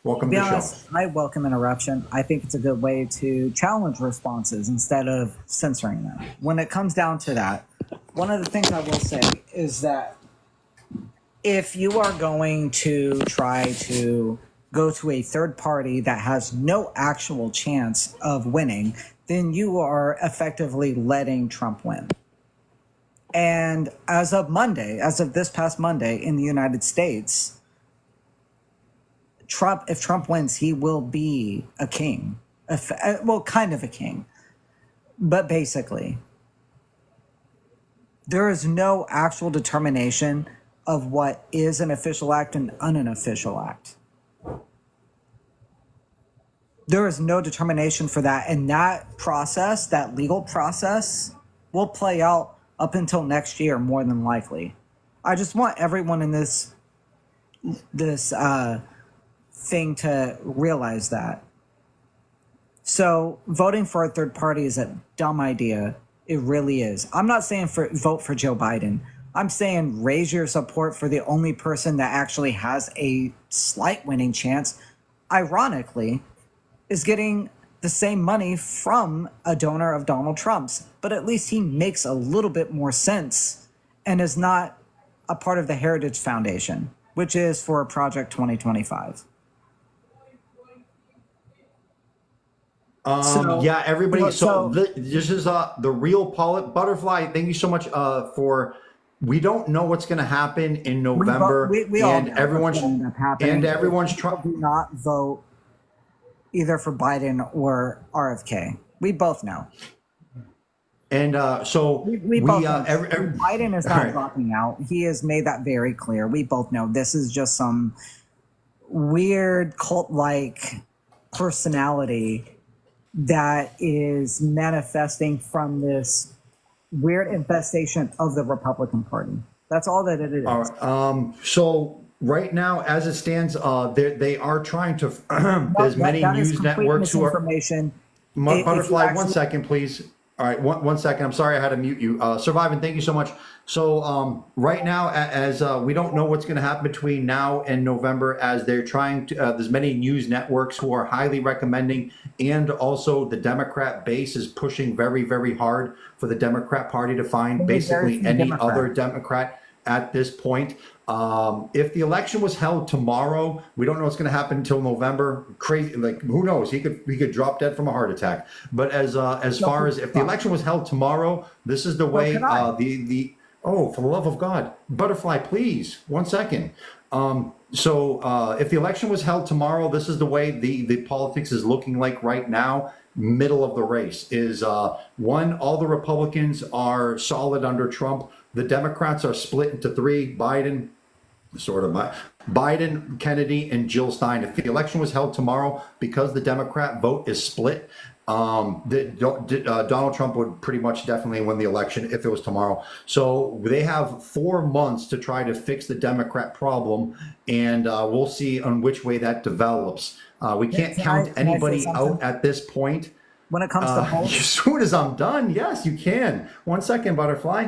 Welcome To to be the show. honest, I welcome interruption. I think it's a good way to challenge responses instead of censoring them. When it comes down to that, one of the things I will say is that if you are going to try to go to a third party that has no actual chance of winning, then you are effectively letting Trump win. And as of this past Monday in the United States, if Trump wins, he will be a king. Well, kind of a king. But basically, there is no actual determination of what is an official act and unofficial act. There is no determination for that. And that process, that legal process, will play out up until next year, more than likely. I just want everyone in this thing to realize that. So voting for a third party is a dumb idea. It really is. I'm not saying vote for Joe Biden. I'm saying raise your support for the only person that actually has a slight winning chance, ironically, is getting the same money from a donor of Donald Trump's. But at least he makes a little bit more sense and is not a part of the Heritage Foundation, which is for Project 2025. Yeah, everybody. This is the real Butterfly. Thank you so much for. We don't know what's going to happen in November, we all know everyone's trying. Do not vote either for Biden or RFK. We both know. And we both know. Biden is not dropping out. He has made that very clear. We both know this is just some weird cult-like personality that is manifesting from this weird infestation of the Republican Party. That's all that it is. All right. So right now, as it stands, they are trying to. There's many news networks who are. Butterfly, 1 second, please. All right, one second. I'm sorry, I had to mute you. Surviving, thank you so much. So right now, as we don't know what's going to happen between now and November, as they're trying to, there's many news networks who are highly recommending, and also the Democrat base is pushing very, very hard for the Democrat Party to find basically any other Democrat at this point. If the election was held tomorrow, we don't know what's going to happen until November. Crazy, like who knows? He could drop dead from a heart attack. But as far as if the election was held tomorrow, this is the way. Oh, for the love of God, Butterfly, please, 1 second. If the election was held tomorrow, this is the way the politics is looking like right now. Middle of the race is one. All the Republicans are solid under Trump. The Democrats are split into three: Biden, Kennedy, and Jill Stein. If the election was held tomorrow, because the Democrat vote is split, Donald Trump would pretty much definitely win the election if it was tomorrow. So they have 4 months to try to fix the Democrat problem, and we'll see on which way that develops. We can't count anybody out at this point. When it comes to polls, as soon as I'm done, yes, you can. 1 second, Butterfly.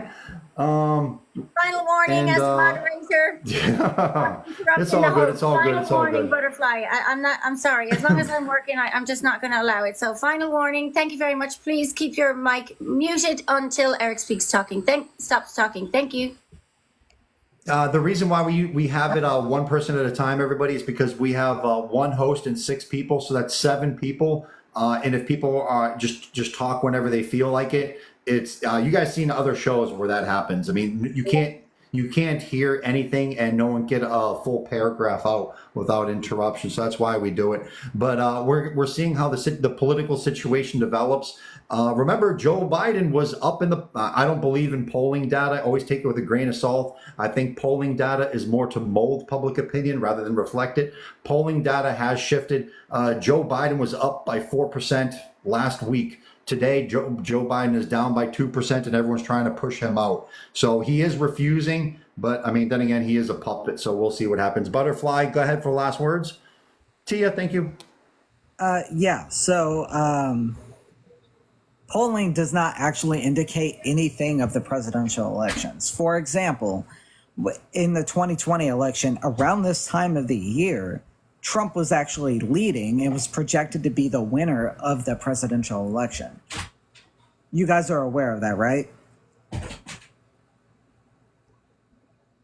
Final warning as moderator. Yeah, it's all good. It's all good. It's all good. Butterfly. I'm sorry. As long as I'm working, I'm just not going to allow it. So final warning. Thank you very much. Please keep your mic muted until Erik speaks talking. Stops talking. Thank you. The reason why we have it one person at a time, everybody, is because we have one host and 6 people, so that's 7 people. And if people are just talk whenever they feel like it, it's you guys seen other shows where that happens. I mean, you can't hear anything and no one get a full paragraph out without interruption. So that's why we do it. But we're seeing how the political situation develops. Remember, Joe Biden was up in the. I don't believe in polling data. I always take it with a grain of salt. I think polling data is more to mold public opinion rather than reflect it. Polling data has shifted. Joe Biden was up by 4% last week. Today, Joe Biden is down by 2%, and everyone's trying to push him out. So he is refusing, but I mean, then again, he is a puppet. So we'll see what happens. Butterfly, go ahead for last words. Tia, thank you. Yeah. So polling does not actually indicate anything of the presidential elections. For example, in the 2020 election, around this time of the year, Trump was actually leading and was projected to be the winner of the presidential election. You guys are aware of that, right?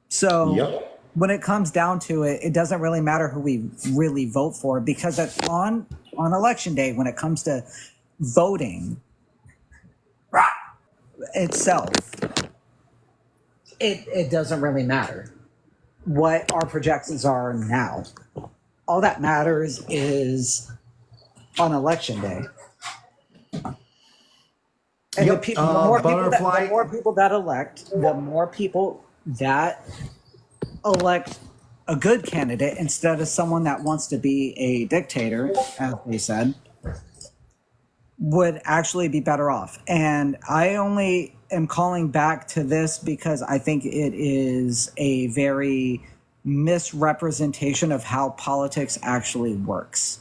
So Yep. when it comes down to it, it doesn't really matter who we really vote for, because on election day, when it comes to voting itself, it doesn't really matter what our projections are now. All that matters is on election day. And Yep. the more people that elect a good candidate instead of someone that wants to be a dictator, as they said, would actually be better off. And I only am calling back to this because I think it is a very misrepresentation of how politics actually works.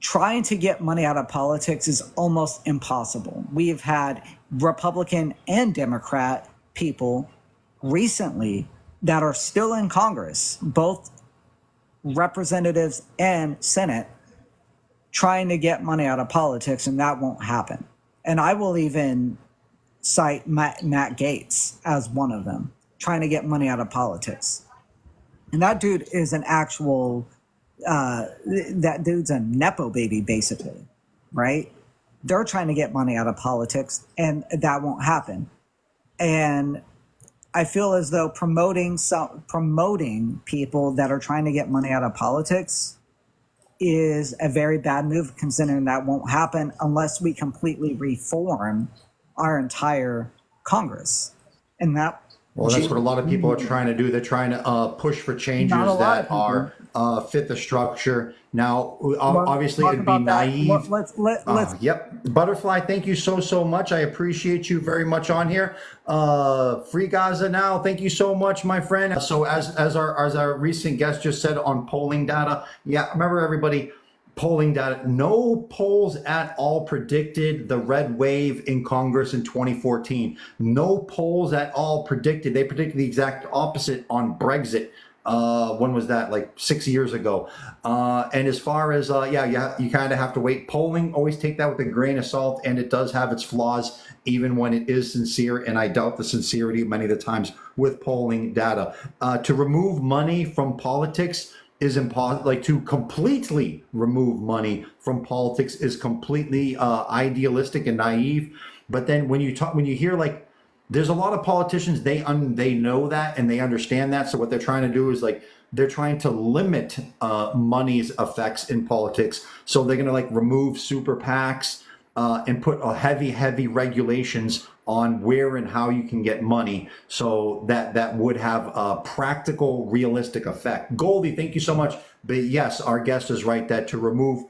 Trying to get money out of politics is almost impossible. We've had Republican and Democrat people recently that are still in Congress, both representatives and Senate, trying to get money out of politics, and that won't happen. And I will even cite Matt Gaetz as one of them, trying to get money out of politics. And that dude is an actual, that dude's a Nepo baby, basically, right? They're trying to get money out of politics, and that won't happen. And I feel as though promoting people that are trying to get money out of politics is a very bad move, considering that won't happen unless we completely reform our entire Congress. And that, well, that's what a lot of people are trying to do. They're trying to push for changes that are fit the structure. Now, obviously, it'd be naive. Yep. Butterfly, thank you so much. I appreciate you very much on here. Free Gaza now. Thank you so much, my friend. So as our recent guest just said on polling data, yeah, remember everybody, polling data, no polls at all predicted the red wave in Congress in 2014. No polls at all predicted. They predicted the exact opposite on Brexit. When was that? Like 6 years ago. And as far as, you kind of have to wait. Polling, always take that with a grain of salt, and it does have its flaws, even when it is sincere. And I doubt the sincerity many of the times with polling data. To remove money from politics is impossible. Like, to completely remove money from politics is completely idealistic and naive. But then when you hear, like, there's a lot of politicians, they know that and they understand that. So what they're trying to do is, like, they're trying to limit money's effects in politics. So they're going to, like, remove super PACs and put heavy regulations on where and how you can get money. So that would have a practical, realistic effect. Goldie, thank you so much. But yes, our guest is right that to remove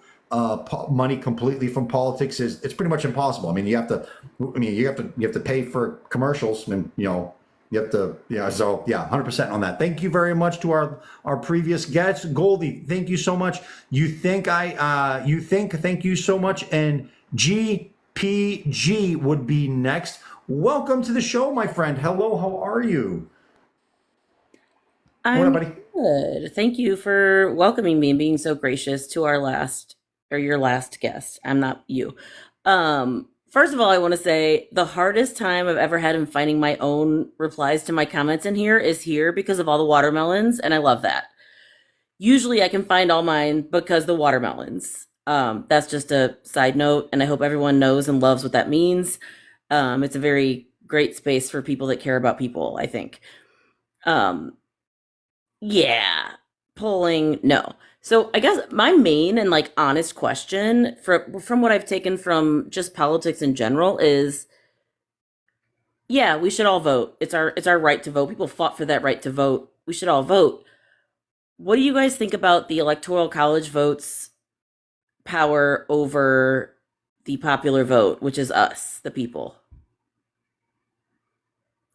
money completely from politics it's pretty much impossible. I mean, you have to pay for commercials, and you have to, so 100% on that. Thank you very much to our previous guest. Goldie, thank you so much. Thank you so much. And GPG would be next. Welcome to the show, my friend. Hello, how are you? I'm good. Thank you for welcoming me and being so gracious to your last guest. I'm not you. First of all, I want to say the hardest time I've ever had in finding my own replies to my comments in here is here because of all the watermelons, and I love that. Usually I can find all mine because the watermelons. That's just a side note, and I hope everyone knows and loves what that means. It's a very great space for people that care about people, I think. Polling, no. So I guess my main and, like, honest question from what I've taken from just politics in general is, we should all vote. It's our right to vote. People fought for that right to vote. We should all vote. What do you guys think about the Electoral College vote's power over the popular vote, which is us, the people?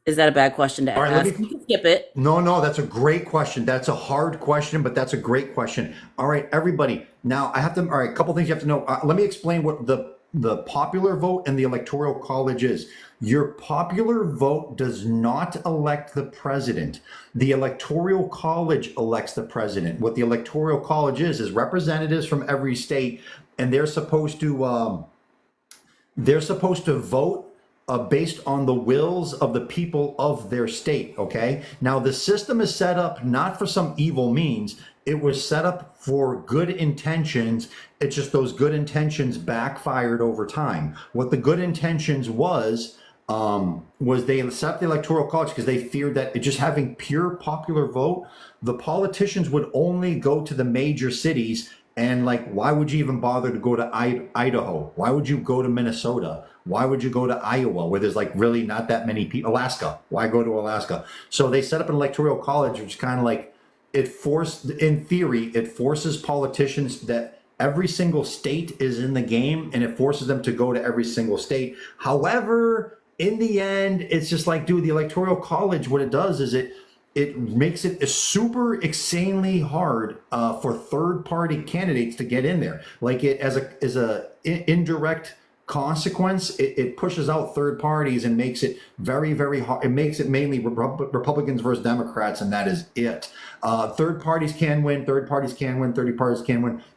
Is that a bad question to ask? You can skip it. No, that's a great question. That's a hard question, but that's a great question. All right, everybody. Now I have to, a couple things you have to know. Let me explain what the the popular vote and the electoral college is. Your popular vote does not elect the president. The electoral college elects the president. What the electoral college is representatives from every state, and they're supposed to vote based on the wills of the people of their state, okay? Now, the system is set up not for some evil means. It was set up for good intentions. It's just those good intentions backfired over time. What the good intentions was they set up the electoral college because they feared that just having pure popular vote, the politicians would only go to the major cities. And like, why would you even bother to go to Idaho? Why would you go to Minnesota? Why would you go to Iowa, where there's like really not that many people? Alaska. Why go to Alaska? So they set up an electoral college, which kind of like, in theory, it forces politicians that every single state is in the game, and it forces them to go to every single state. However, in the end, it's just like, dude, the electoral college, what it does is it makes it super insanely hard for third-party candidates to get in there. Like, it as a indirect consequence, it pushes out third parties and makes it very, very hard. It makes it mainly Republicans versus Democrats, and that is it. Third parties can win,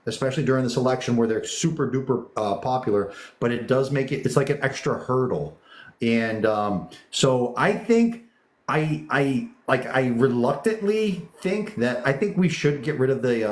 especially during this election where they're super duper popular, but it does make it, it's like an extra hurdle. And so I think I reluctantly think that I think we should get rid of the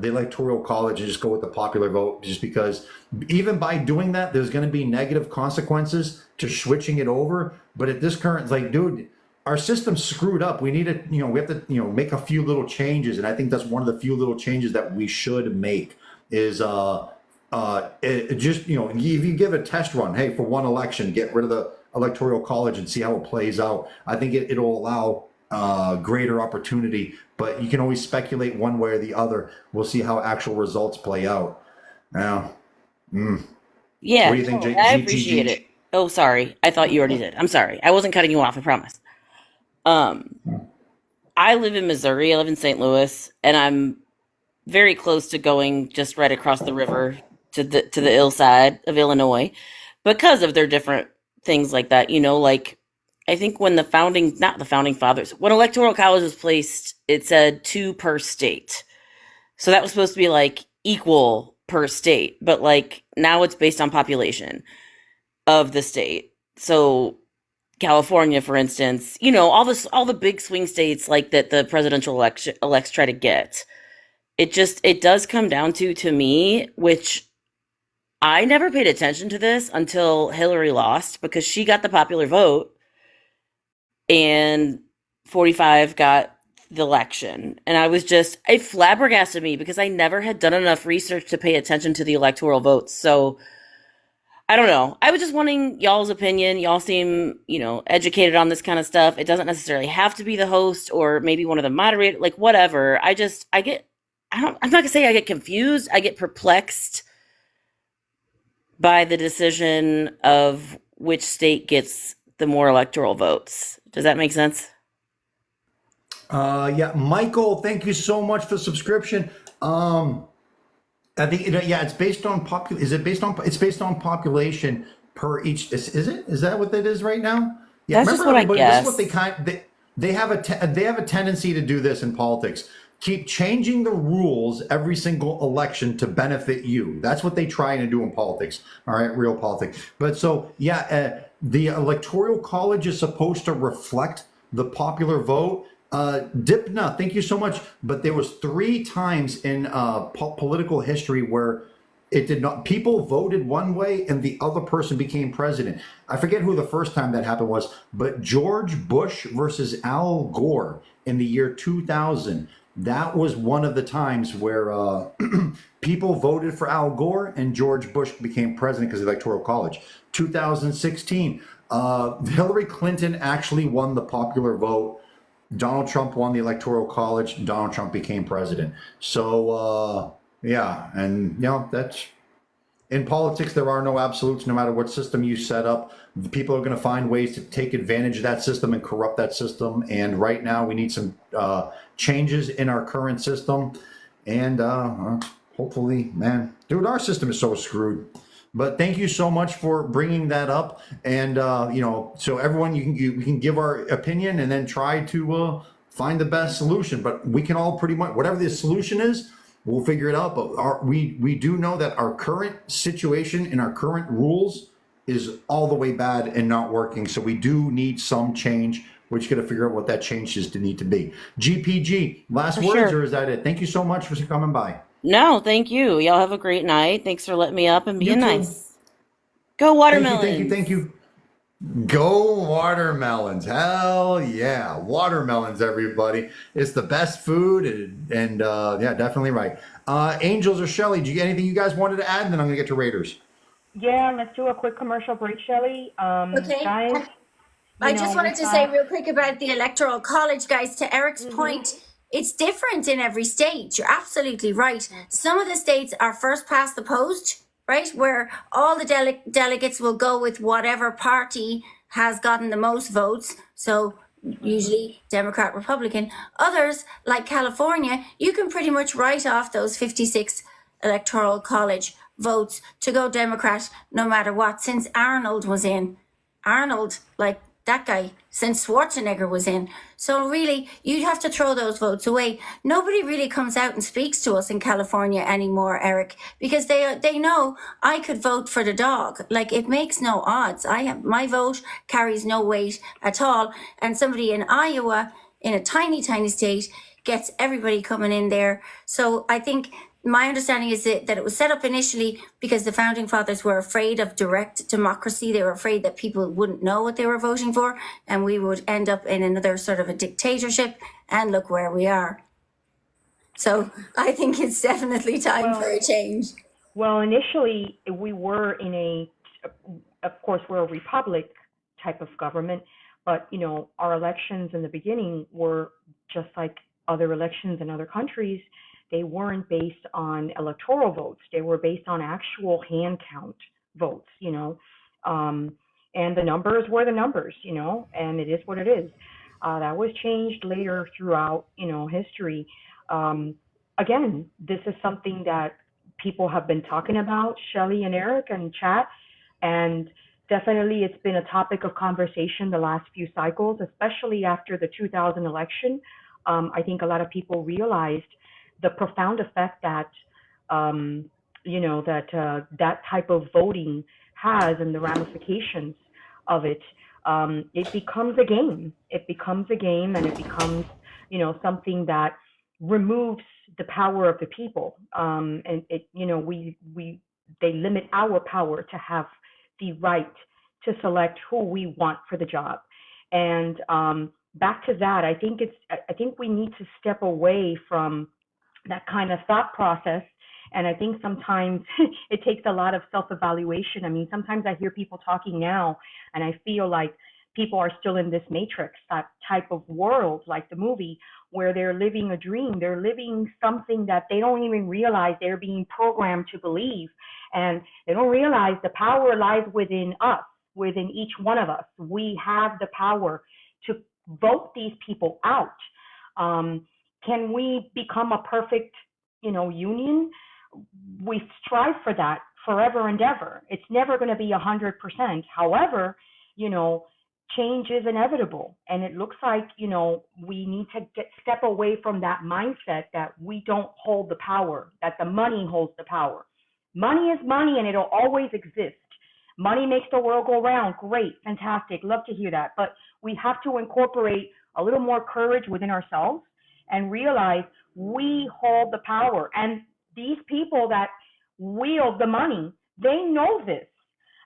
electoral college and just go with the popular vote, just because even by doing that, there's going to be negative consequences to switching it over. But at this current, it's like, dude, our system's screwed up. We need to, we have to, make a few little changes. And I think that's one of the few little changes that we should make is just, if you give a test run, hey, for one election, get rid of the electoral college and see how it plays out. I think it'll allow greater opportunity, but you can always speculate one way or the other. We'll see how actual results play out. Now, yeah, what do you think, I appreciate it. Oh, sorry. I thought you already did. I'm sorry. I wasn't cutting you off. I promise. I live in Missouri. I live in St. Louis, and I'm very close to going just right across the river to the ill side of Illinois because of their different things like that. Like, I think when not the founding fathers, when electoral college was placed, it said 2 per state. So that was supposed to be like equal per state, but like now it's based on population of the state. So California, for instance, all the big swing states like that the presidential elects try to get. It does come down to me, which I never paid attention to this until Hillary lost, because she got the popular vote and 45 got the election. And it flabbergasted me because I never had done enough research to pay attention to the electoral votes. So I don't know. I was just wanting y'all's opinion. Y'all seem, educated on this kind of stuff. It doesn't necessarily have to be the host or maybe one of the moderators, like whatever. I'm not gonna say I get confused. I get perplexed by the decision of which state gets the more electoral votes. Does that make sense? Yeah, Michael, thank you so much for the subscription. I think it's based on it's based on population per each. Is it? Is that what that is right now? Yeah, that's just what I guess. This is what they have a tendency to do this in politics. Keep changing the rules every single election to benefit you. That's what they try to do in politics. All right, real politics. But so the electoral college is supposed to reflect the popular vote. Dipna, thank you so much. But there was 3 times in political history where it did not. People voted one way and the other person became president. I forget who the first time that happened was, but George Bush versus Al Gore in the year 2000. That was one of the times where people voted for Al Gore and George Bush became president because of the Electoral College. 2016, Hillary Clinton actually won the popular vote. Donald Trump won the Electoral College. Donald Trump became president. So, and that's in politics. There are no absolutes. No matter what system you set up, the people are going to find ways to take advantage of that system and corrupt that system. And right now, we need some changes in our current system. And hopefully, man, dude, our system is so screwed. But thank you so much for bringing that up. And, so everyone, we can give our opinion and then try to find the best solution. But we can all pretty much, whatever the solution is, we'll figure it out. But we do know that our current situation and our current rules is all the way bad and not working. So we do need some change. We're just going to figure out what that change is to need to be. GPG, last For words, sure. or is that it? Thank you so much for coming by. No, thank you. Y'all have a great night. Thanks for letting me up and You being too. nice. Go watermelons. Thank you. Go watermelons. Hell yeah. Watermelons, everybody. It's the best food. And yeah, definitely right. Angels or Shelly, do you get anything you guys wanted to add? And then I'm going to get to Raiders. Yeah, let's do a quick commercial break, Shelley. Okay. Guys, I just wanted to say real quick about the electoral college, guys, to Eric's point. It's different in every state. You're absolutely right. Some of the states are first past the post, right? Where all the delegates will go with whatever party has gotten the most votes. So usually Democrat, Republican. Others, like California, you can pretty much write off those 56 electoral college votes to go Democrat no matter what. Since Arnold was in. Arnold, like that guy, since Schwarzenegger was in. So really, you'd have to throw those votes away. Nobody really comes out and speaks to us in California anymore, Eric, because they know I could vote for the dog. Like, it makes no odds. My vote carries no weight at all. And somebody in Iowa, in a tiny, tiny state, gets everybody coming in there. So I think my understanding is that it was set up initially because the founding fathers were afraid of direct democracy. They were afraid that people wouldn't know what they were voting for, and we would end up in another sort of a dictatorship. And look where we are. So I think it's definitely time for a change. Well, initially we were of course, we're a republic type of government, but our elections in the beginning were just like other elections in other countries. They weren't based on electoral votes. They were based on actual hand count votes, and the numbers were the numbers, and it is what it is. That was changed later throughout, history. Again, this is something that people have been talking about, Shelley and Eric and chat, and definitely it's been a topic of conversation the last few cycles, especially after the 2000 election. I think a lot of people realized the profound effect that that type of voting has and the ramifications of it. It becomes a game. It becomes a game, and it becomes something that removes the power of the people. And they limit our power to have the right to select who we want for the job. And back to that, I think we need to step away from that kind of thought process. And I think sometimes it takes a lot of self-evaluation. I mean, sometimes I hear people talking now, and I feel like people are still in this matrix, that type of world, like the movie, where they're living a dream. They're living something that they don't even realize they're being programmed to believe. And they don't realize the power lies within us, within each one of us. We have the power to vote these people out. Can we become a perfect, union? We strive for that forever and ever. It's never going to be 100%. However, change is inevitable. And it looks like, we need to step away from that mindset that we don't hold the power, that the money holds the power. Money is money, and it'll always exist. Money makes the world go round. Great, fantastic, love to hear that. But we have to incorporate a little more courage within ourselves and realize we hold the power. And these people that wield the money, they know this.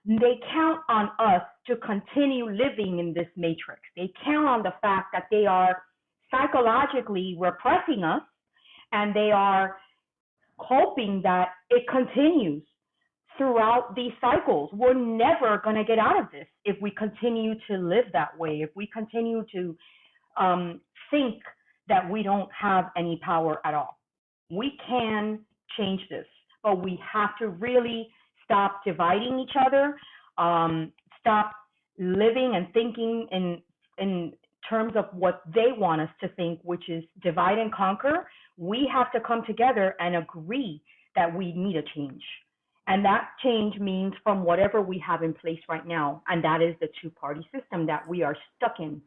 They count on us to continue living in this matrix. They count on the fact that they are psychologically repressing us, and they are hoping that it continues throughout these cycles. We're never going to get out of this if we continue to live that way, if we continue to think that we don't have any power at all. We can change this, but we have to really stop dividing each other, stop living and thinking in terms of what they want us to think, which is divide and conquer. We have to come together and agree that we need a change. And that change means from whatever we have in place right now, and that is the two-party system that we are stuck in.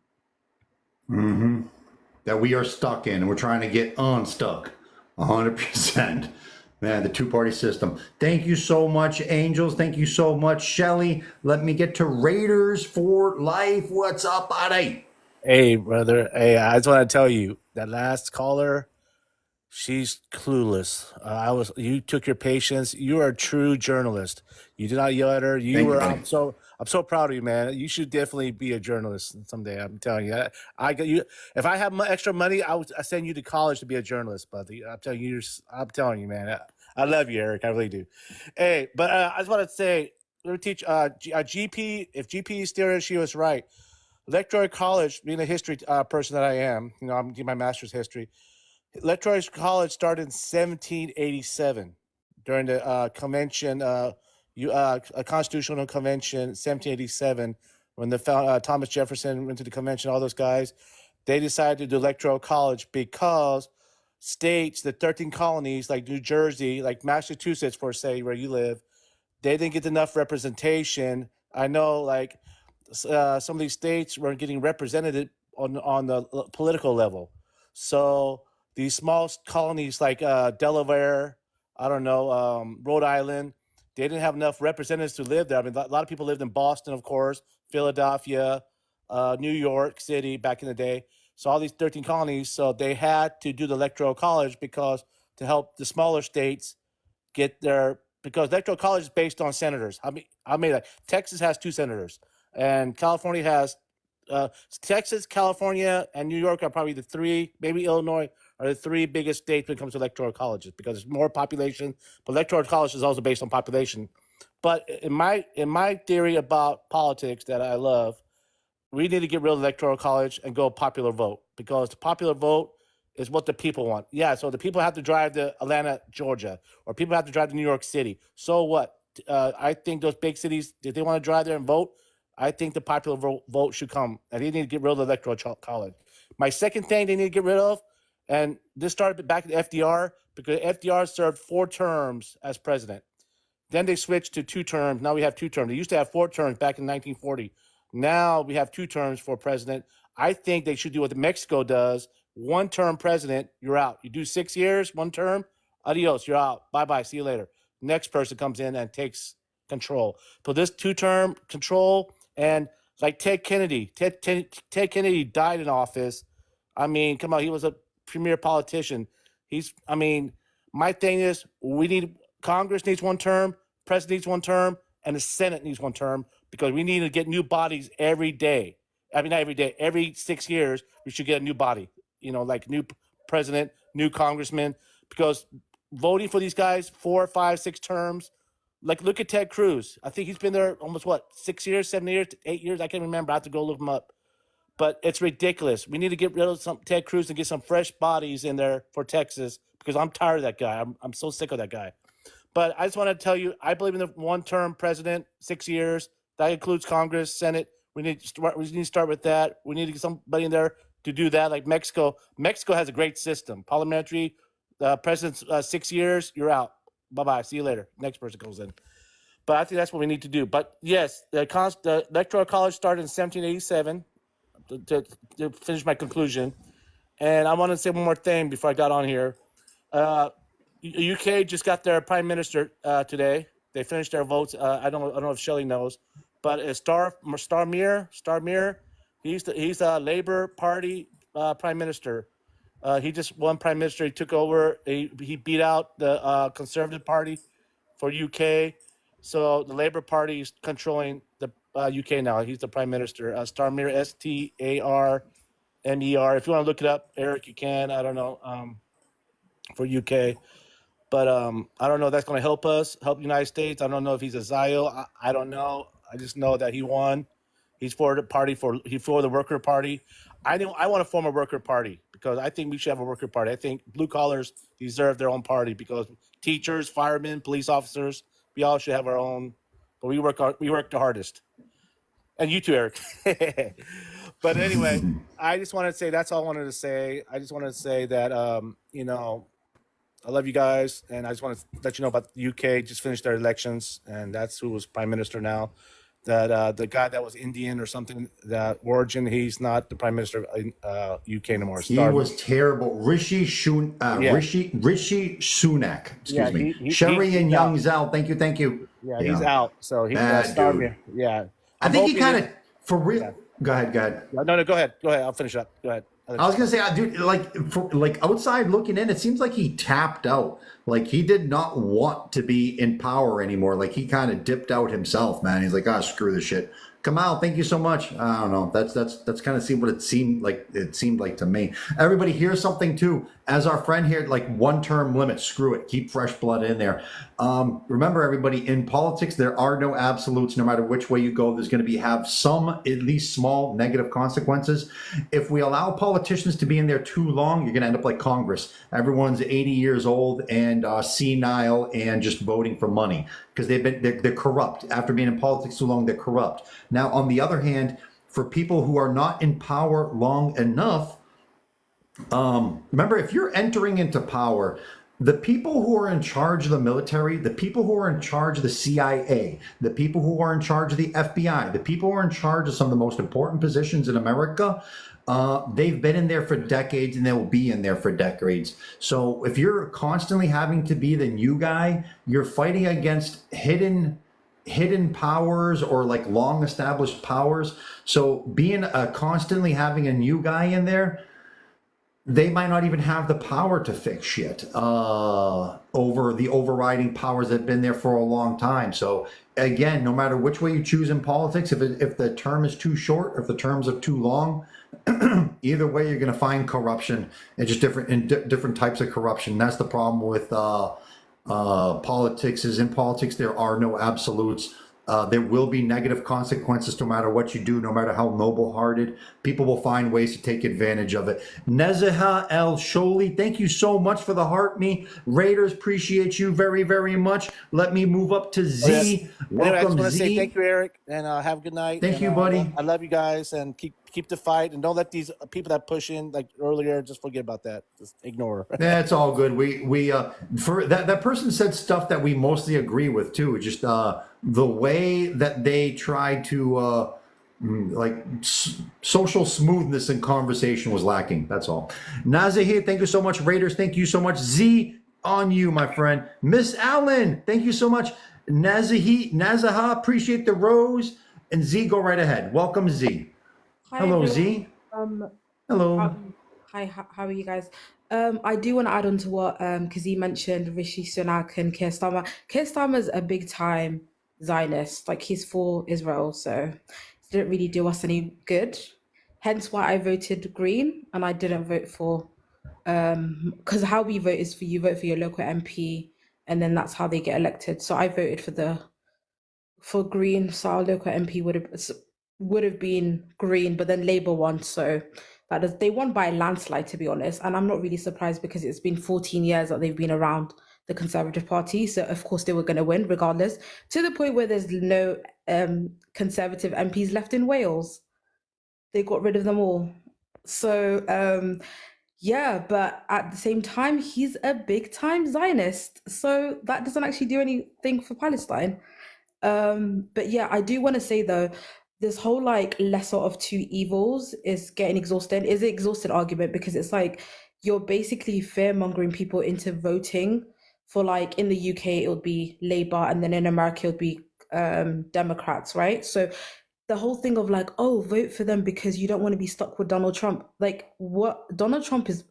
Mm-hmm. That we are stuck in, and we're trying to get unstuck 100%. Man, the two-party system. Thank you so much, Angels. Thank you so much, Shelly. Let me get to Raiders for Life. What's up, buddy? Hey, brother. Hey, I just want to tell you that last caller, she's clueless. You took your patience. You are a true journalist. You did not yell at her. Thank you, buddy. I'm so proud of you, man. You should definitely be a journalist someday. I'm telling you. I got you. If I have extra money, I send you to college to be a journalist, buddy. I'm telling you, man. I love you, Eric. I really do. Hey, but I just want to say, let me teach GP. If GP Stereo, she was right. Electoral College, being a history person that I am, I'm doing my master's history. Electoral College started in 1787 during the convention, a constitutional convention, 1787, when Thomas Jefferson went to the convention. All those guys, they decided to do Electoral College because states, the 13 colonies, like New Jersey, like Massachusetts, for say where you live, they didn't get enough representation. I know, like some of these states weren't getting represented on the political level. So these small colonies like Delaware, I don't know, Rhode Island, they didn't have enough representatives to live there. I mean, a lot of people lived in Boston, of course, Philadelphia, New York City back in the day. So all these 13 colonies, so they had to do the Electoral College because to help the smaller states get their, because Electoral College is based on senators. I mean, Texas has 2 senators, and California has Texas, California, and New York are probably the 3, maybe Illinois are the 3 biggest states when it comes to electoral colleges because there's more population. But electoral college is also based on population. But in my theory about politics that I love, we need to get rid of electoral college and go popular vote because the popular vote is what the people want. Yeah, so the people have to drive to Atlanta, Georgia, or people have to drive to New York City. So what? I think those big cities, if they want to drive there and vote, I think the popular vote should come, and they need to get rid of the electoral college. My second thing they need to get rid of, and this started back at FDR, because FDR served 4 terms as president. Then they switched to 2 terms. Now we have 2 terms. They used to have 4 terms back in 1940. Now we have 2 terms for president. I think they should do what Mexico does. 1-term president, you're out. You do 6 years, 1 term, adios, you're out. Bye-bye, see you later. Next person comes in and takes control. So this 2-term control, and like Ted Kennedy. Ted Kennedy died in office. I mean, come on, he was a premier politician. My thing is Congress needs 1 term, President needs 1 term, and the Senate needs 1 term because we need to get new bodies every day. I mean, not every day, every 6 years, we should get a new body, like new president, new congressman, because voting for these guys 4, 5, 6 terms, like look at Ted Cruz. I think he's been there almost 6 years, 7 years, 8 years. I can't remember. I have to go look him up. But it's ridiculous. We need to get rid of some Ted Cruz and get some fresh bodies in there for Texas because I'm tired of that guy. I'm so sick of that guy. But I just want to tell you, I believe in the 1-term president, 6 years. That includes Congress, Senate. We need to start with that. We need to get somebody in there to do that, like Mexico. Mexico has a great system. Parliamentary, president's 6 years, you're out. Bye-bye. See you later. Next person goes in. But I think that's what we need to do. But yes, the Electoral College started in 1787 to finish my conclusion. And I want to say one more thing before I got on here. UK just got their prime minister today. They finished their votes. I don't know if Shelley knows, but Starmer, he's a Labour Party prime minister. He just won prime minister. He took over. He beat out the Conservative Party for UK. So the Labour Party is controlling the UK now. He's the prime minister. Starmer, Starmer. If you want to look it up, Eric, you can. I don't know for UK. But I don't know if that's going to help the United States. I don't know if he's a Zio. I don't know. I just know that he won. He's for the worker party. I want to form a worker party because I think we should have a worker party. I think blue collars deserve their own party because teachers, firemen, police officers, we all should have our own. But we work the hardest. And you too, Eric. But anyway, I just wanted to say that's all I wanted to say. I just wanted to say that I love you guys, and I just want to let you know about the UK just finished their elections, and that's who was prime minister now. That the guy that was Indian or something, that origin, he's not the prime minister of UK anymore. He was terrible. Rishi Sunak. Excuse me. Sherry and Young Zell. Thank you. Yeah, he's out. So he's dude. Yeah, I think he kind of for real. Yeah. Go ahead. No, go ahead. I'll finish up. Go ahead. I was gonna say, dude, like outside looking in, it seems like he tapped out. Like he did not want to be in power anymore. Like he kind of dipped out himself, man. He's like, screw this shit. Kamal, thank you so much. I don't know. That's kind of see what it seemed like. It seemed like to me. Everybody, here's something too. As our friend here, like 1-term limit. Screw it. Keep fresh blood in there. Remember, everybody, in politics, there are no absolutes. No matter which way you go, there's going to have some, at least small, negative consequences. If we allow politicians to be in there too long, you're going to end up like Congress. Everyone's 80 years old and senile and just voting for money because they're corrupt. After being in politics too long, they're corrupt. Now, on the other hand, for people who are not in power long enough, remember, if you're entering into power, the people who are in charge of the military, the people who are in charge of the CIA, the people who are in charge of the FBI, the people who are in charge of some of the most important positions in America, they've been in there for decades and they will be in there for decades. So if you're constantly having to be the new guy, you're fighting against hidden powers or like long established powers. So being constantly having a new guy in there, they might not even have the power to fix shit over the overriding powers that have been there for a long time. So again, no matter which way you choose in politics, if the term is too short, or if the terms are too long, either way, you're going to find corruption and just different types of corruption. That's the problem with politics. Is in politics, there are no absolutes. There will be negative consequences no matter what you do, no matter how noble-hearted. People will find ways to take advantage of it. Nezaha El Sholi, thank you so much for the heart me. Raiders, appreciate you very, very much. Let me move up to Z. Yes. Welcome, anyway, I just want to Z. say thank you, Eric, and have a good night. Thank you, buddy. I love you guys, and keep the fight, and don't let these people that push in like earlier, just forget about that. Just ignore. That's all good. We for that person said stuff that we mostly agree with too. Just the way that they tried to social smoothness in conversation was lacking. That's all. Nazahir, thank you so much. Raiders, thank you so much. Z, on you, my friend. Miss Allen, thank you so much. Nazaha, appreciate the rose. And Z, go right ahead. Welcome, Z. Hi, Hello, everyone. Z. Hello. Hi, how are you guys? I do want to add on to what Kazee mentioned, Rishi Sunak and Keir Starmer. Keir Starmer's a big time Zionist, like he's for Israel, so it didn't really do us any good. Hence why I voted Green and I didn't vote for, because how we vote is you vote for your local MP and then that's how they get elected. So I voted for Green, so our local MP would have been Green, but then Labour won, so they won by a landslide, to be honest. And I'm not really surprised because it's been 14 years that they've been around, the Conservative Party, so of course they were going to win regardless, to the point where there's no Conservative MPs left in Wales. They got rid of them all. So yeah, but at the same time, he's a big time Zionist, so that doesn't actually do anything for Palestine. But yeah, I do want to say though, this whole like lesser of two evils is getting exhausted. Is an exhausted argument because it's like you're basically fear-mongering people into voting for, like, in the UK it would be Labour and then in America it would be Democrats, right? So the whole thing of like, oh, vote for them because you don't want to be stuck with Donald Trump. Like, what Donald Trump is,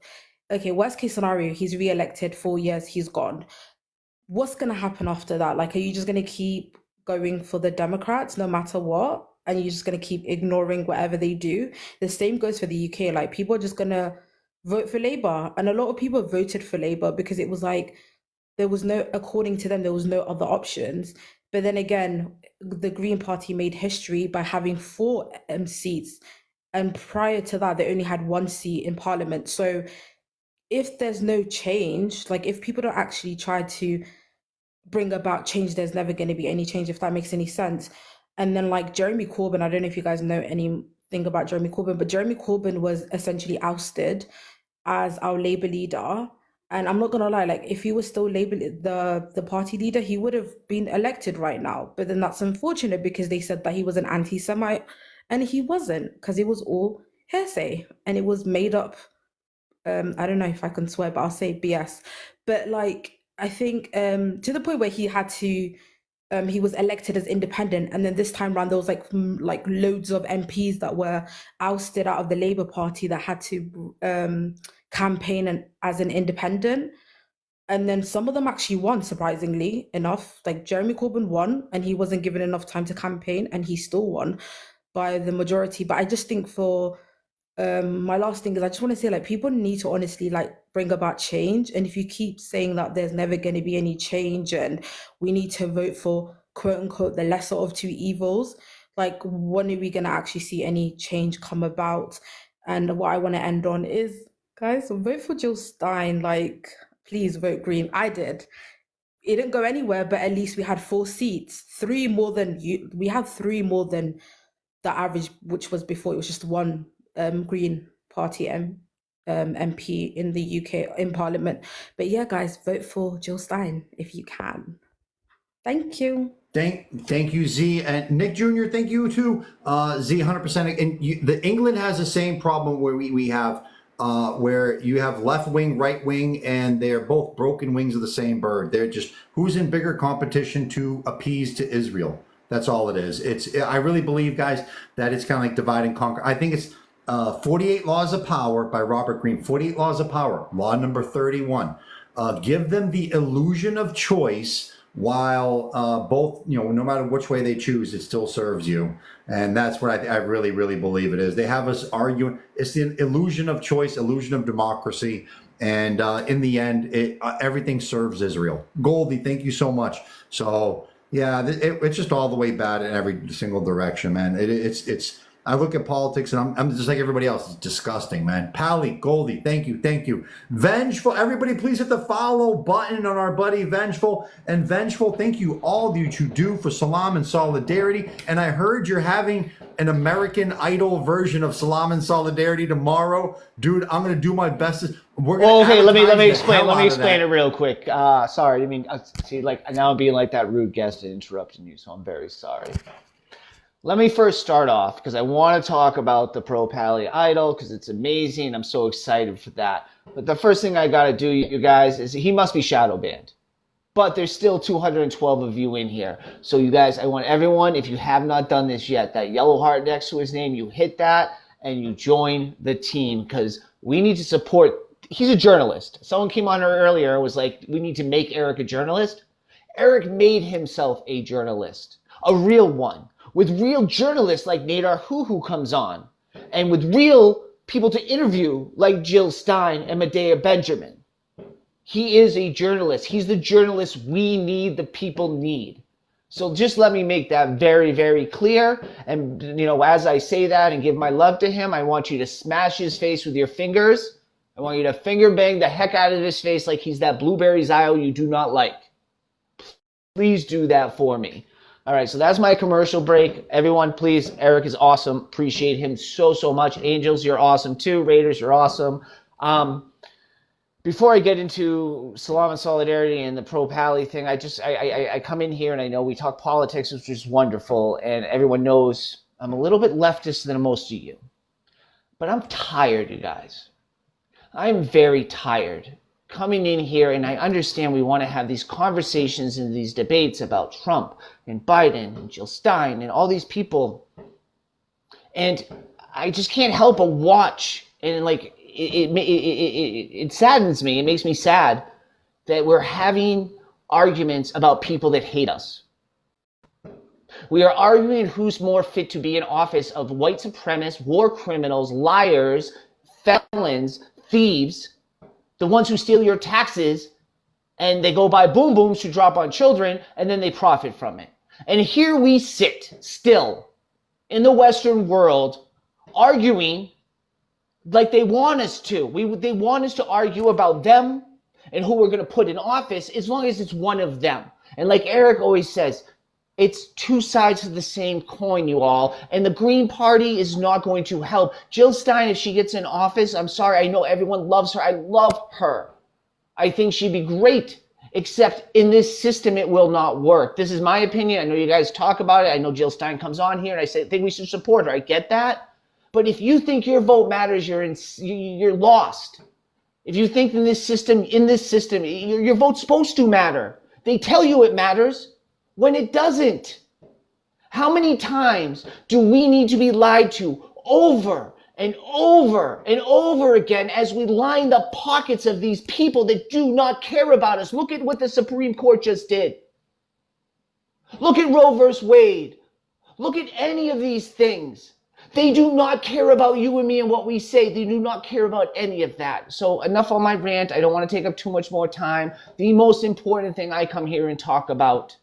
okay, worst case scenario, he's re-elected 4 years, he's gone. What's going to happen after that? Like, are you just going to keep going for the Democrats no matter what? And you're just going to keep ignoring whatever they do? The same goes for the UK. Like, people are just going to vote for Labour. And a lot of people voted for Labour because it was like, there was no, according to them, there was no other options. But then again, the Green Party made history by having 4 seats. And prior to that, they only had 1 seat in Parliament. So if there's no change, like if people don't actually try to bring about change, there's never going to be any change, if that makes any sense. And then like Jeremy Corbyn, I don't know if you guys know anything about Jeremy Corbyn, but Jeremy Corbyn was essentially ousted as our Labour leader And I'm not gonna lie, like if he was still labeled the party leader, he would have been elected right now. But then that's unfortunate because they said that he was an anti-Semite, and he wasn't, because it was all hearsay and it was made up. I don't know if I can swear, but I'll say BS. But like I think to the point where he had to he was elected as independent, and then this time around there was like loads of MPs that were ousted out of the Labour Party that had to campaign as an independent, and then some of them actually won, surprisingly enough. Like Jeremy Corbyn won, and he wasn't given enough time to campaign, and he still won by the majority. But I just think for my last thing is I just want to say, like, people need to honestly like bring about change. And if you keep saying that there's never going to be any change and we need to vote for quote unquote the lesser of two evils, like when are we going to actually see any change come about? And what I want to end on is, guys, vote for Jill Stein. Like, please vote Green. I did. It didn't go anywhere, but at least we had 4 seats, 3 more than you. We had 3 more than the average, which was before. It was just 1 Green Party MP in the UK in Parliament. But yeah, guys, vote for Jill Stein if you can. Thank you. Thank you, Z. And Nick Jr., thank you too. Z, 100%. And the England has the same problem where we have where you have left wing, right wing, and they're both broken wings of the same bird. They're just who's in bigger competition to appease to Israel. That's all it is. I really believe, guys, that it's kind of like divide and conquer. I think it's 48 Laws of Power by Robert Greene. 48 Laws of Power, law number 31. Give them the illusion of choice while both, no matter which way they choose, it still serves you. And that's what I really, really believe it is. They have us arguing. It's the illusion of choice, illusion of democracy. And in the end, everything serves Israel. Goldie, thank you so much. So, yeah, it's just all the way bad in every single direction, man. It's. I look at politics and I'm just like everybody else. It's disgusting, man. Pally, Goldie, thank you. Vengeful, everybody please hit the follow button on our buddy Vengeful. And Vengeful, thank you all of you to do for Salam and Solidarity. And I heard you're having an American Idol version of Salam and Solidarity tomorrow. Dude, I'm going to do my best. We're gonna okay, let me explain. Let me explain it real quick. Sorry, I mean, see, like now I'm being like that rude guest and interrupting you, so I'm very sorry. Let me first start off because I want to talk about the Pro Pally Idol because it's amazing. I'm so excited for that. But the first thing I got to do, you guys, is he must be shadow banned. But there's still 212 of you in here. So you guys, I want everyone, if you have not done this yet, that yellow heart next to his name, you hit that and you join the team because we need to support. He's a journalist. Someone came on earlier and was like, we need to make Erik a journalist. Erik made himself a journalist, a real one. With real journalists like Nadar who comes on, and with real people to interview like Jill Stein and Medea Benjamin. He is a journalist. He's the journalist we need, the people need. So just let me make that very, very clear. And, as I say that and give my love to him, I want you to smash his face with your fingers. I want you to finger bang the heck out of his face like he's that blueberry Zio you do not like. Please do that for me. All right, so that's my commercial break. Everyone, please, Erik is awesome. Appreciate him so much. Angels, you're awesome too. Raiders, you're awesome. Before I get into Salam and Solidarity and the Pro Pally thing, I come in here and I know we talk politics, which is wonderful, and everyone knows I'm a little bit leftist than most of you. But I'm tired, you guys. I'm very tired coming in here, and I understand we want to have these conversations and these debates about Trump and Biden and Jill Stein and all these people. And I just can't help but watch, and like it saddens me. It makes me sad that we're having arguments about people that hate us. We are arguing who's more fit to be in office of white supremacists, war criminals, liars, felons, thieves, the ones who steal your taxes, and they go buy boom booms to drop on children, and then they profit from it. And here we sit still in the Western world arguing like they want us to. They want us to argue about them and who we're going to put in office as long as it's one of them. And like Erik always says, it's two sides of the same coin, you all. And the Green Party is not going to help. Jill Stein, if she gets in office, I'm sorry, I know everyone loves her. I love her. I think she'd be great, except in this system, it will not work. This is my opinion. I know you guys talk about it. I know Jill Stein comes on here and I think we should support her. I get that. But if you think your vote matters, you're lost. If you think in this system, your vote's supposed to matter. They tell you it matters when it doesn't. How many times do we need to be lied to over and over and over again as we line the pockets of these people that do not care about us? Look at what the Supreme Court just did. Look at Roe versus Wade. Look at any of these things. They do not care about you and me and what we say. They do not care about any of that. So enough on my rant. I don't want to take up too much more time. The most important thing I come here and talk about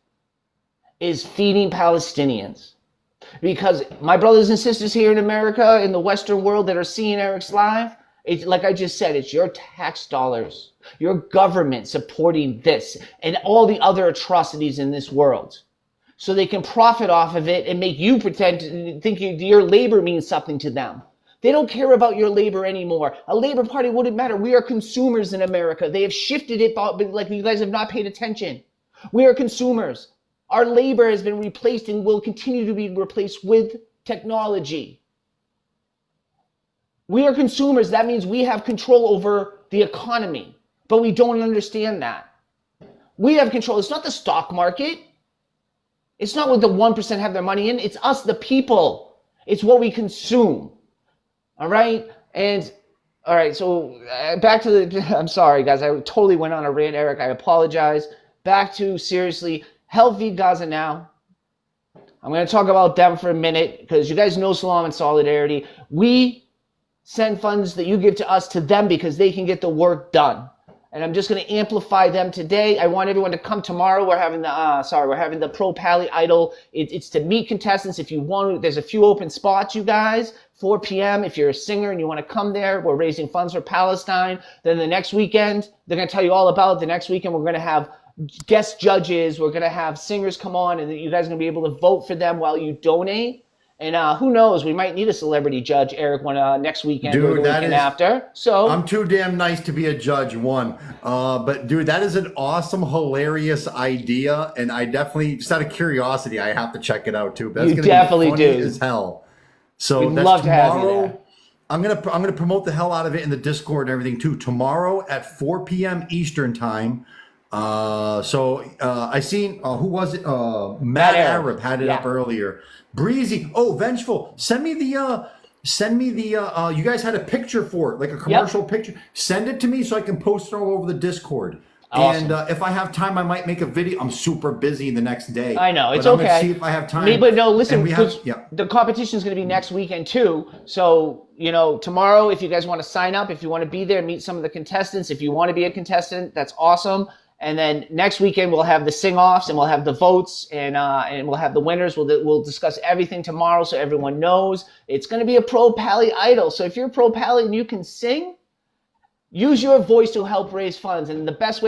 is feeding Palestinians. Because my brothers and sisters here in America, in the Western world that are seeing Eric's live, it's like I just said, it's your tax dollars, your government supporting this and all the other atrocities in this world. So they can profit off of it and make you pretend to think your labor means something to them. They don't care about your labor anymore. A Labor Party wouldn't matter. We are consumers in America. They have shifted it, but like you guys have not paid attention. We are consumers. Our labor has been replaced and will continue to be replaced with technology. We are consumers. That means we have control over the economy, but we don't understand that. We have control. It's not the stock market. It's not what the 1% have their money in. It's us, the people. It's what we consume. All right? And, all right, so back to the, I'm sorry, guys. I totally went on a rant, Eric. I apologize. Back to, seriously, help feed Gaza now. I'm going to talk about them for a minute because you guys know Salam and Solidarity. We send funds that you give to us to them because they can get the work done. And I'm just going to amplify them today. I want everyone to come tomorrow. We're having the Pro Pally Idol. It's to meet contestants. If you want to, there's a few open spots, you guys. 4 p.m. If you're a singer and you want to come there, we're raising funds for Palestine. Then the next weekend, they're going to tell you all about it. The next weekend, we're going to have guest judges. We're going to have singers come on, and you guys are going to be able to vote for them while you donate. And who knows? We might need a celebrity judge, Eric, next weekend or the weekend after. So I'm too damn nice to be a judge, but dude, that is an awesome, hilarious idea, and I definitely, just out of curiosity, I have to check it out too. That's you gonna definitely be funny do as hell. So we'd that's love tomorrow. To have you there. I'm gonna promote the hell out of it in the Discord and everything too. Tomorrow at 4 p.m. Eastern time. I seen who was it? Matt Arab had it up earlier. Breezy. Oh, Vengeful. Send me the you guys had a picture for it, like a commercial picture. Send it to me so I can post it all over the Discord. Awesome. And if I have time, I might make a video. I'm super busy the next day. I know, it's but okay. I'm gonna see if I have time. But no, listen, the competition is going to be next weekend too. So, tomorrow, if you guys want to sign up, if you want to be there, meet some of the contestants. If you want to be a contestant, that's awesome. And then next weekend we'll have the sing-offs and we'll have the votes and we'll have the winners. We'll discuss everything tomorrow so everyone knows. It's going to be a Pro Pally Idol. So if you're a Pro Pally and you can sing, use your voice to help raise funds. And the best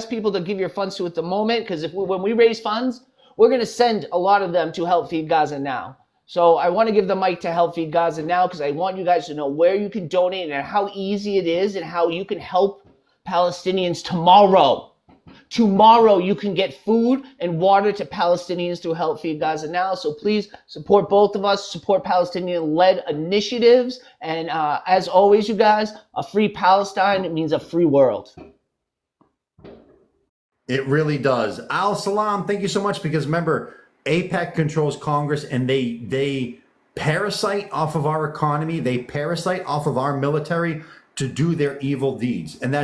people to give your funds to at the moment, because when we raise funds, we're going to send a lot of them to Help Feed Gaza Now. So I want to give the mic to Help Feed Gaza Now because I want you guys to know where you can donate and how easy it is and how you can help Palestinians tomorrow. Tomorrow you can get food and water to Palestinians through Help Feed Gaza Now. So please support both of us, support Palestinian-led initiatives. And as always, you guys, a free Palestine, it means a free world. It really does. Al Salam, thank you so much, because remember, AIPAC controls Congress and they parasite off of our economy. They parasite off of our military to do their evil deeds. And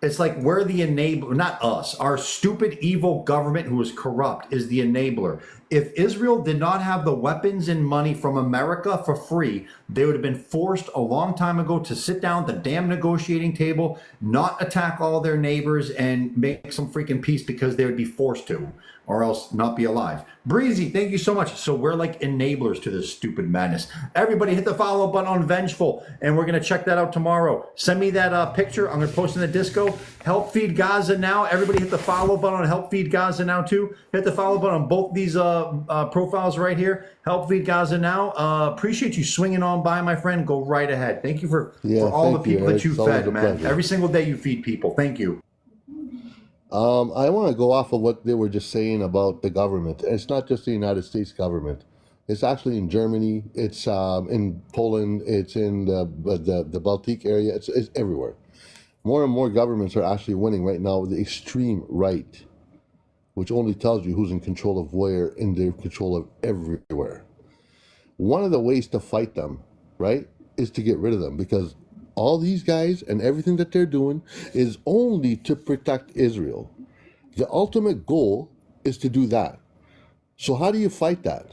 it's like we're the enabler, not us. Our stupid, evil government who is corrupt is the enabler. If Israel did not have the weapons and money from America for free, they would have been forced a long time ago to sit down at the damn negotiating table, not attack all their neighbors, and make some freaking peace because they would be forced to, or else not be alive. Breezy, thank you so much. So we're like enablers to this stupid madness. Everybody hit the follow button on Vengeful, and we're going to check that out tomorrow. Send me that picture. I'm going to post in the Disco. Help Feed Gaza Now. Everybody hit the follow button on Help Feed Gaza Now too. Hit the follow button on both these profiles right here. Help Feed Gaza Now. Appreciate you swinging on by, my friend. Go right ahead. Thank you for all the people that you fed, man. Every single day you feed people. Thank you. I want to go off of what they were just saying about the government. It's not just the United States government. It's actually in Germany. It's in Poland. It's in the Baltic area. It's everywhere. More and more governments are actually winning right now with the extreme right, which only tells you who's in control of where, and they're in control of everywhere. One of the ways to fight them, right, is to get rid of them, because all these guys and everything that they're doing is only to protect Israel. The ultimate goal is to do that. So how do you fight that?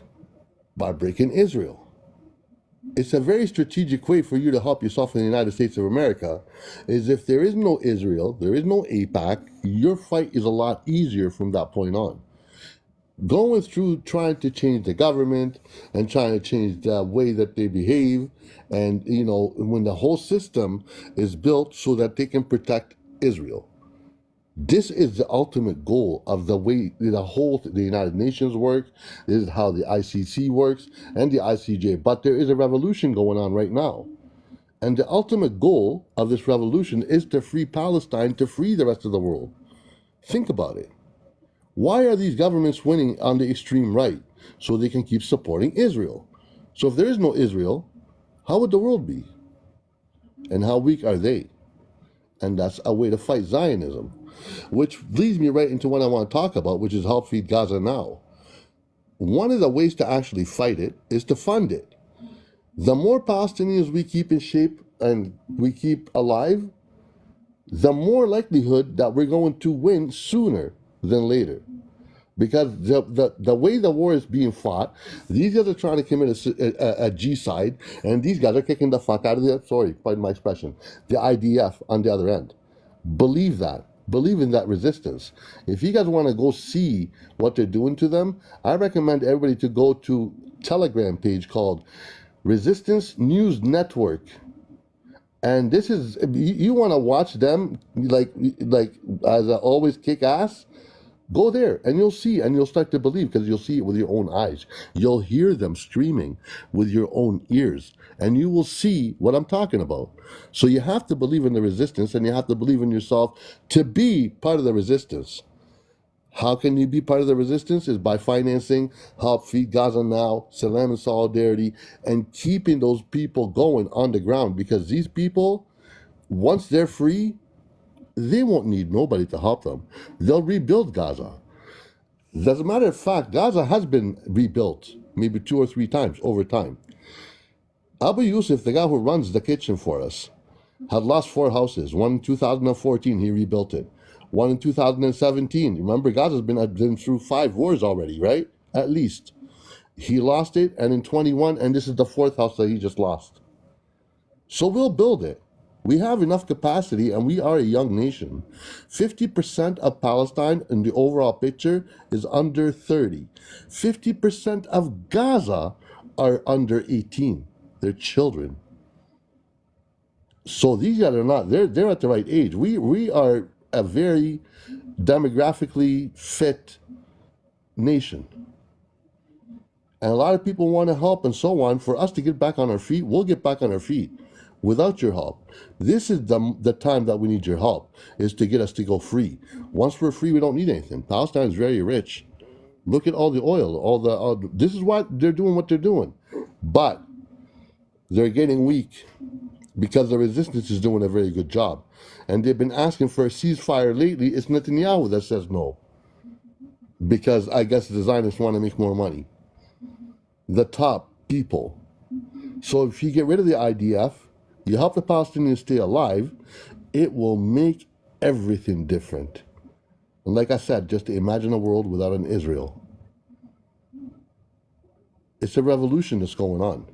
By breaking Israel. It's a very strategic way for you to help yourself in the United States of America, is if there is no Israel, there is no AIPAC, your fight is a lot easier from that point on. Going through trying to change the government and trying to change the way that they behave, and when the whole system is built so that they can protect Israel. This is the ultimate goal of the way the United Nations work. This is how the ICC works and the ICJ. But there is a revolution going on right now. And the ultimate goal of this revolution is to free Palestine, to free the rest of the world. Think about it. Why are these governments winning on the extreme right? So they can keep supporting Israel. So if there is no Israel, how would the world be? And how weak are they? And that's a way to fight Zionism, which leads me right into what I want to talk about, which is Help Feed Gaza Now. One of the ways to actually fight it is to fund it. The more Palestinians we keep in shape and we keep alive, the more likelihood that we're going to win sooner than later. Because the way the war is being fought, these guys are trying to commit a G-side, and these guys are kicking the fuck out of pardon my expression, the IDF on the other end. Believe that. Believe in that resistance. If you guys want to go see what they're doing to them, I recommend everybody to go to Telegram page called Resistance News Network. And this is, you want to watch them like as I always kick ass, go there and you'll see, and you'll start to believe, because you'll see it with your own eyes. You'll hear them streaming with your own ears, and you will see what I'm talking about. So you have to believe in the resistance, and you have to believe in yourself to be part of the resistance. How can you be part of the resistance? Is by financing Help Feed Gaza Now, Salam and Solidarity, and keeping those people going on the ground, because these people, once they're free, they won't need nobody to help them. They'll rebuild Gaza. As a matter of fact, Gaza has been rebuilt maybe 2 or 3 times over time. Abu Yusuf, the guy who runs the kitchen for us, had lost 4 houses. One in 2014, he rebuilt it. One in 2017. Remember, Gaza's been through 5 wars already, right? At least. He lost it, and in 21, and this is the 4th house that he just lost. So we'll build it. We have enough capacity, and we are a young nation. 50% of Palestine in the overall picture is under 30. 50% of Gaza are under 18. They're children. So these guys are not, they're at the right age. We are a very demographically fit nation. And a lot of people want to help and so on. For us to get back on our feet, we'll get back on our feet without your help. This is the time that we need your help, is to get us to go free. Once we're free, we don't need anything. Palestine is very rich. Look at all the oil, this is why they're doing what they're doing. But they're getting weak because the resistance is doing a very good job. And they've been asking for a ceasefire lately. It's Netanyahu that says no, because I guess the Zionists want to make more money. The top people. So if you get rid of the IDF, you help the Palestinians stay alive, it will make everything different. And like I said, just to imagine a world without an Israel. It's a revolution that's going on.